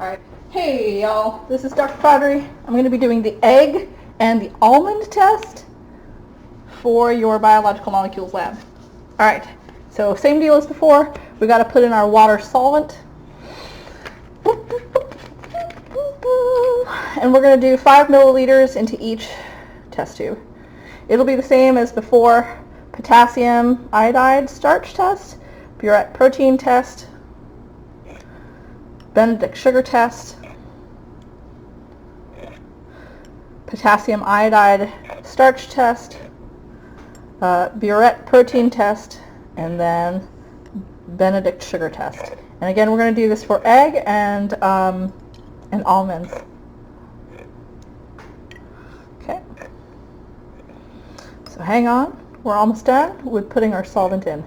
Alright, hey y'all, this is Dr. Pottery. I'm going to be doing the egg and the almond test for your biological molecules lab. Alright, so same deal as before. We got to put in our water solvent. And we're going to do 5 milliliters into each test tube. It'll be the same as before: potassium iodide starch test, burette protein test, Benedict sugar test, potassium iodide starch test, burette protein test, and then Benedict sugar test. And again, we're going to do this for egg and almonds. Okay. So hang on, we're almost done with putting our solvent in.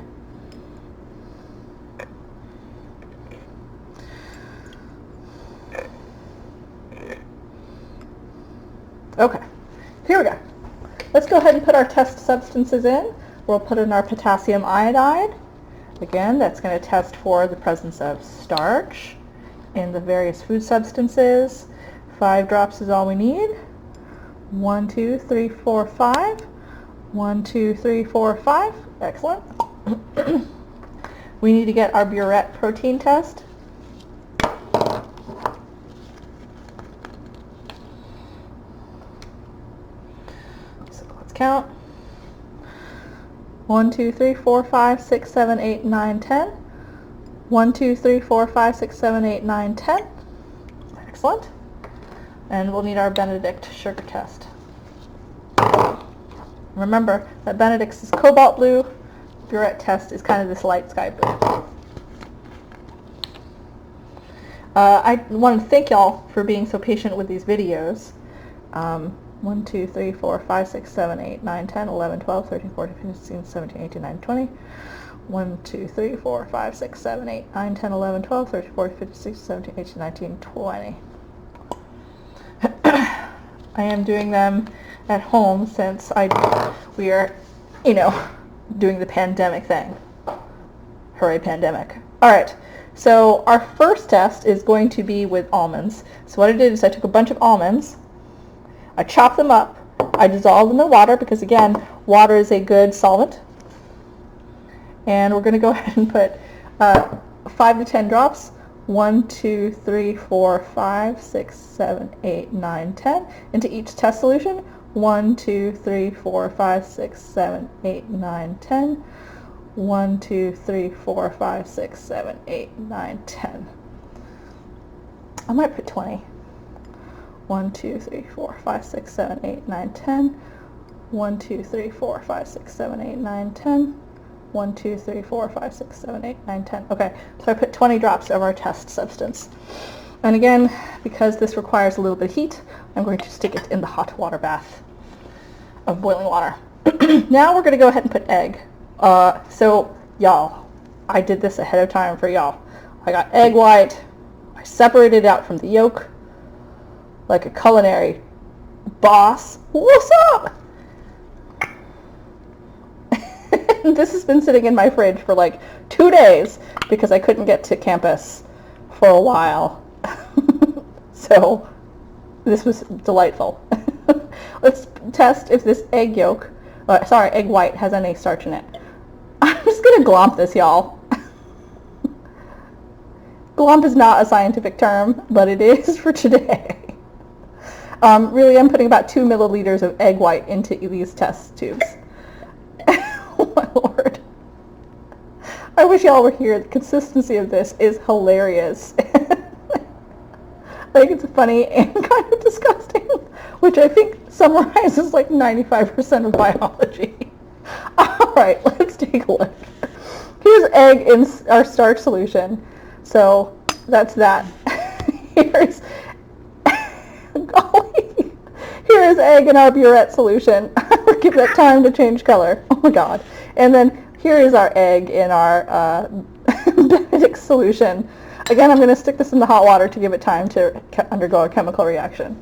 Okay, here we go. Let's go ahead and put our test substances in. We'll put in our potassium iodide. Again, that's going to test for the presence of starch in the various food substances. 5 drops is all we need. 1, 2, 3, 4, 5. 1, 2, 3, 4, 5. Excellent. We need to get our burette protein test. Count. 1, 2, 3, 4, 5, 6, 7, 8, 9, 10. 1, 2, 3, 4, 5, 6, 7, 8, 9, 10. Excellent. And we'll need our Benedict sugar test. Remember that Benedict's is cobalt blue. Burette test is kind of this light sky blue. I want to thank y'all for being so patient with these videos. 1, 2, 3, 4, 5, 6, 7, 8, 9, 10, 11, 12, 13, 14, 15, 16, 17, 18, 19, 20. 1, 2, 3, 4, 5, 6, 7, 8, 9, 10, 11, 12, 13, 14, 15, 16, 17, 18, 19, 20. I am doing them at home since we are, doing the pandemic thing. Hooray, pandemic. Alright, so our first test is going to be with almonds. So what I did is I took a bunch of almonds, I chopped them up, I dissolved them in water because, again, water is a good solvent. And we're going to go ahead and put 5 to 10 drops, 1, 2, 3, 4, 5, 6, 7, 8, 9, 10, into each test solution. 1, 2, 3, 4, 5, 6, 7, 8, 9, 10. 1, 2, 3, 4, 5, 6, 7, 8, 9, 10. I might put 20. 1, 2, 3, 4, 5, 6, 7, 8, 9, 10. 1, 2, 3, 4, 5, 6, 7, 8, 9, 10. 1, 2, 3, 4, 5, 6, 7, 8, 9, 10. Okay, so I put 20 drops of our test substance. And again, because this requires a little bit of heat, I'm going to stick it in the hot water bath of boiling water. Now we're going to go ahead and put egg. So y'all, I did this ahead of time for y'all. I got egg white. I separated it out from the yolk like a culinary boss. What's up? This has been sitting in my fridge for like 2 days because I couldn't get to campus for a while. So this was delightful. Let's test if this egg egg white has any starch in it. I'm just gonna glomp this, y'all. Glomp is not a scientific term, but it is for today. Really, I'm putting about 2 milliliters of egg white into these test tubes. Oh my lord. I wish y'all were here. The consistency of this is hilarious. Like, it's funny and kind of disgusting, which I think summarizes like 95% of biology. Alright, let's take a look. Here's egg in our starch solution. So that's that. Here's Here is egg in our burette solution. Give that time to change color. Oh my god. And then here is our egg in our Benedict solution. Again, I'm going to stick this in the hot water to give it time to undergo a chemical reaction.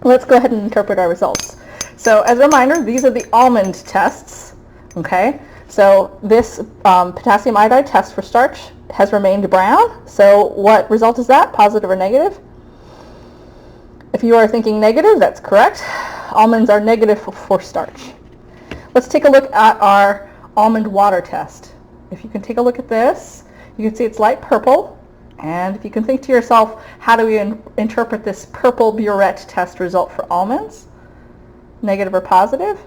Let's go ahead and interpret our results. So as a reminder, these are the almond tests. Okay, so this potassium iodide test for starch has remained brown. So what result is that? Positive or negative? If you are thinking negative, that's correct. Almonds are negative for starch. Let's take a look at our almond water test. If you can take a look at this, you can see it's light purple. And if you can think to yourself, how do we interpret this purple burette test result for almonds? Negative or positive?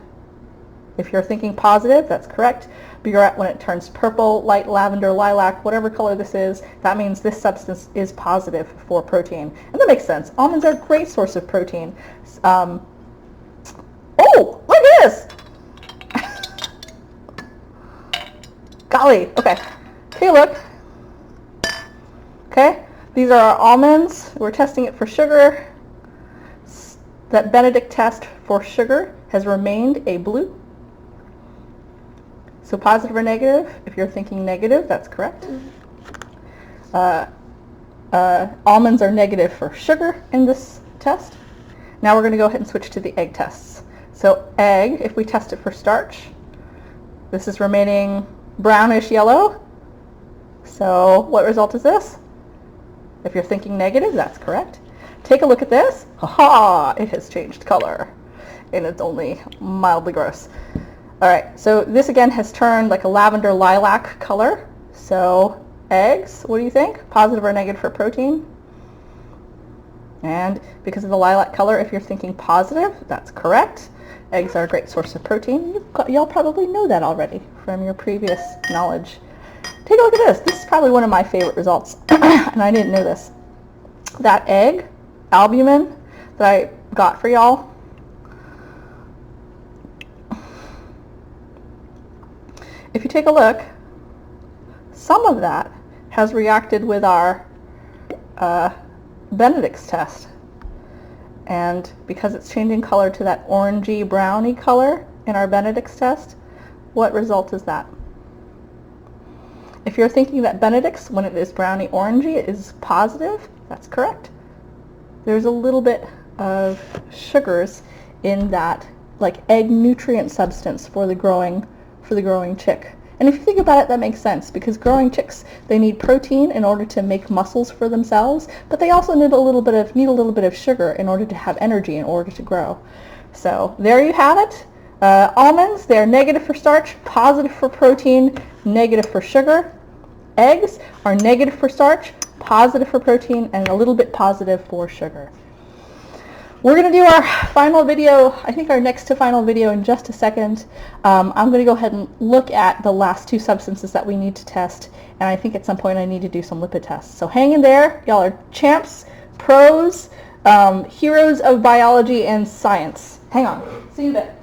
If you're thinking positive, that's correct. Burette, when it turns purple, light lavender, lilac, whatever color this is, that means this substance is positive for protein. And that makes sense. Almonds are a great source of protein. Oh, look at this! Golly, okay. Take a look. Okay, these are our almonds. We're testing it for sugar. That Benedict test for sugar has remained a blue. So positive or negative? If you're thinking negative, that's correct. Almonds are negative for sugar in this test. Now we're going to go ahead and switch to the egg tests. So egg, if we test it for starch, this is remaining brownish yellow. So what result is this? If you're thinking negative, that's correct. Take a look at this. Ha-ha! It has changed color, and it's only mildly gross. All right, so this again has turned like a lavender lilac color. So eggs, what do you think? Positive or negative for protein? And because of the lilac color, if you're thinking positive, that's correct. Eggs are a great source of protein. Y'all probably know that already from your previous knowledge. Take a look at this. This is probably one of my favorite results, and I didn't know this. That egg, albumin, that I got for y'all, if you take a look, some of that has reacted with our Benedict's test. And because it's changing color to that orangey browny color in our Benedict's test, what result is that? If you're thinking that Benedict's, when it is browny orangey, is positive, that's correct. There's a little bit of sugars in that like egg nutrient substance for the growing chick. And if you think about it, that makes sense, because growing chicks, they need protein in order to make muscles for themselves, but they also need a little bit of sugar in order to have energy in order to grow. So there you have it. Almonds, they're negative for starch, positive for protein, negative for sugar. Eggs are negative for starch, positive for protein, and a little bit positive for sugar. We're going to do our final video, I think our next to final video in just a second. I'm going to go ahead and look at the last two substances that we need to test, and I think at some point I need to do some lipid tests. So hang in there. Y'all are champs, pros, heroes of biology and science. Hang on. See you in a bit.